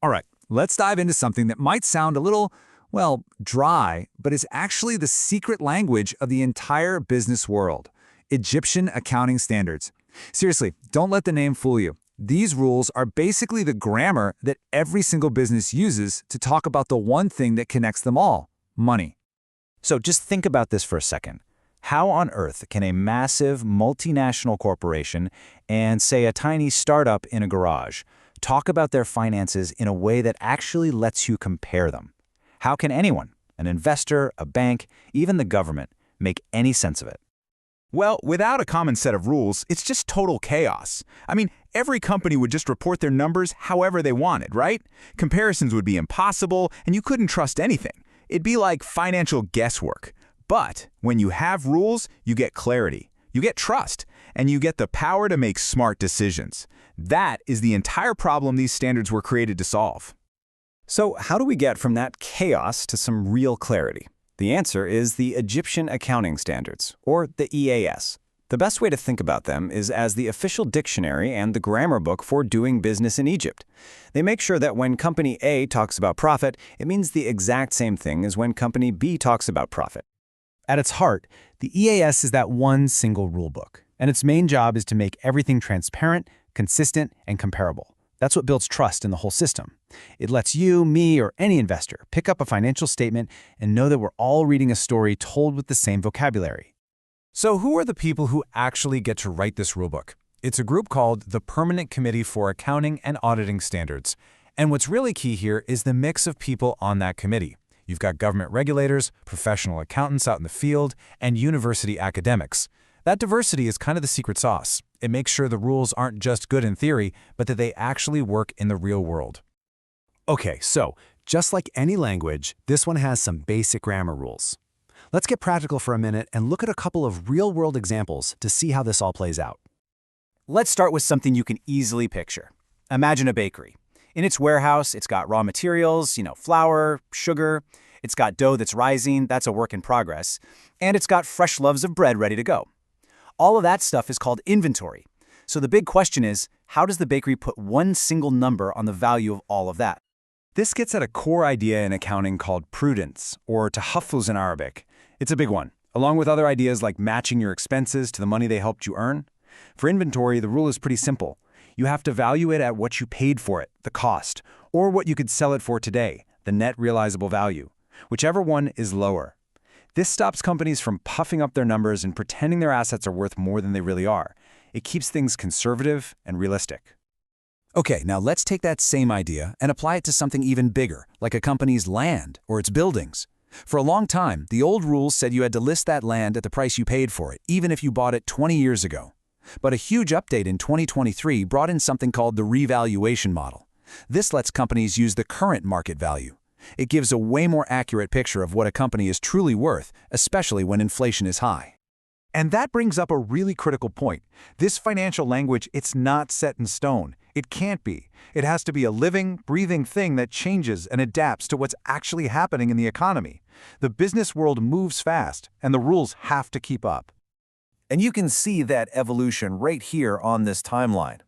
All right, let's dive into something that might sound a little, well, dry, but is actually the secret language of the entire business world: Egyptian accounting standards. Seriously, don't let the name fool you. These rules are basically the grammar that every single business uses to talk about the one thing that connects them all: money. So just think about this for a second. How on earth can a massive multinational corporation and, say, a tiny startup in a garage talk about their finances in a way that actually lets you compare them? How can anyone, an investor, a bank, even the government, make any sense of it? Well, without a common set of rules, it's just total chaos. I mean, every company would just report their numbers however they wanted, right? Comparisons would be impossible, and you couldn't trust anything. It'd be like financial guesswork. But when you have rules, you get clarity, you get trust, and you get the power to make smart decisions. That is the entire problem these standards were created to solve. So how do we get from that chaos to some real clarity? The answer is the Egyptian Accounting Standards, or the EAS. The best way to think about them is as the official dictionary and the grammar book for doing business in Egypt. They make sure that when Company A talks about profit, it means the exact same thing as when Company B talks about profit. At its heart, the EAS is that one single rulebook, and its main job is to make everything transparent, consistent, and comparable. That's what builds trust in the whole system. It lets you, me, or any investor pick up a financial statement and know that we're all reading a story told with the same vocabulary. So who are the people who actually get to write this rulebook? It's a group called the Permanent Committee for Accounting and Auditing Standards. And what's really key here is the mix of people on that committee. You've got government regulators, professional accountants out in the field, and university academics. That diversity is kind of the secret sauce. It makes sure the rules aren't just good in theory, but that they actually work in the real world. Okay, so just like any language, this one has some basic grammar rules. Let's get practical for a minute and look at a couple of real-world examples to see how this all plays out. Let's start with something you can easily picture. Imagine a bakery. In its warehouse, it's got raw materials, flour, sugar. It's got dough that's rising, that's a work in progress. And it's got fresh loaves of bread ready to go. All of that stuff is called inventory. So the big question is, how does the bakery put one single number on the value of all of that? This gets at a core idea in accounting called prudence, or tahaffuz in Arabic. It's a big one, along with other ideas like matching your expenses to the money they helped you earn. For inventory, the rule is pretty simple. You have to value it at what you paid for it, the cost, or what you could sell it for today, the net realizable value, whichever one is lower. This stops companies from puffing up their numbers and pretending their assets are worth more than they really are. It keeps things conservative and realistic. Okay, now let's take that same idea and apply it to something even bigger, like a company's land or its buildings. For a long time, the old rules said you had to list that land at the price you paid for it, even if you bought it 20 years ago. But a huge update in 2023 brought in something called the revaluation model. This lets companies use the current market value. It gives a way more accurate picture of what a company is truly worth, especially when inflation is high. And that brings up a really critical point. This financial language, it's not set in stone. It can't be. It has to be a living, breathing thing that changes and adapts to what's actually happening in the economy. The business world moves fast, and the rules have to keep up. And you can see that evolution right here on this timeline.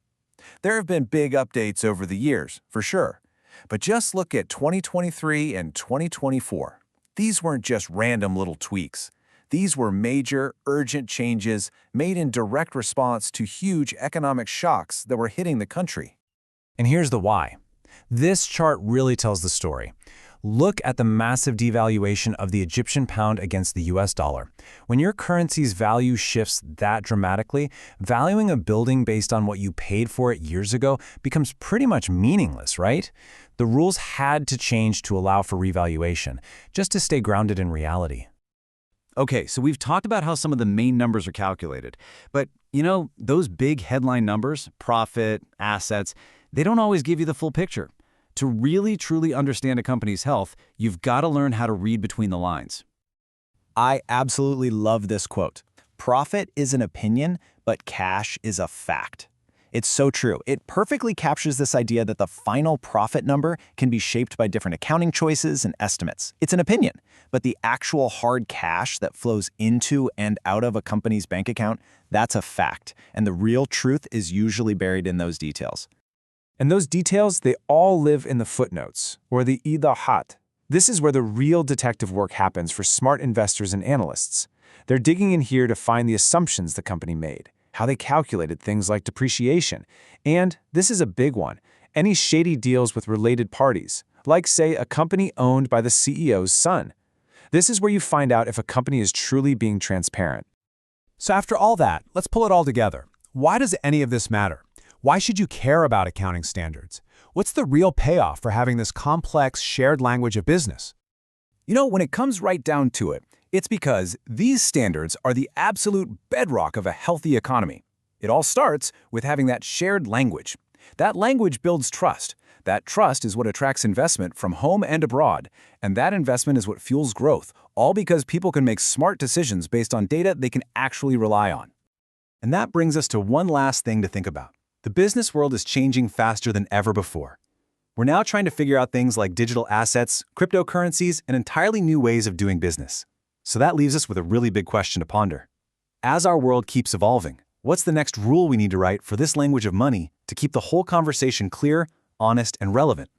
There have been big updates over the years, for sure. But just look at 2023 and 2024. These weren't just random little tweaks. These were major, urgent changes made in direct response to huge economic shocks that were hitting the country. And here's the why. This chart really tells the story. Look at the massive devaluation of the Egyptian pound against the US dollar. When your currency's value shifts that dramatically, valuing a building based on what you paid for it years ago becomes pretty much meaningless, right? The rules had to change to allow for revaluation, just to stay grounded in reality. Okay, so we've talked about how some of the main numbers are calculated. But, those big headline numbers, profit, assets, they don't always give you the full picture. To really, truly understand a company's health, you've got to learn how to read between the lines. I absolutely love this quote. Profit is an opinion, but cash is a fact. It's so true. It perfectly captures this idea that the final profit number can be shaped by different accounting choices and estimates. It's an opinion, but the actual hard cash that flows into and out of a company's bank account, that's a fact. And the real truth is usually buried in those details. And those details, they all live in the footnotes, or the idahat. This is where the real detective work happens for smart investors and analysts. They're digging in here to find the assumptions the company made, how they calculated things like depreciation, and, this is a big one, any shady deals with related parties, like, say, a company owned by the CEO's son. This is where you find out if a company is truly being transparent. So after all that, let's pull it all together. Why does any of this matter? Why should you care about accounting standards? What's the real payoff for having this complex, shared language of business? You know, when it comes right down to it, it's because these standards are the absolute bedrock of a healthy economy. It all starts with having that shared language. That language builds trust. That trust is what attracts investment from home and abroad, and that investment is what fuels growth, all because people can make smart decisions based on data they can actually rely on. And that brings us to one last thing to think about. The business world is changing faster than ever before. We're now trying to figure out things like digital assets, cryptocurrencies, and entirely new ways of doing business. So that leaves us with a really big question to ponder. As our world keeps evolving, what's the next rule we need to write for this language of money to keep the whole conversation clear, honest, and relevant?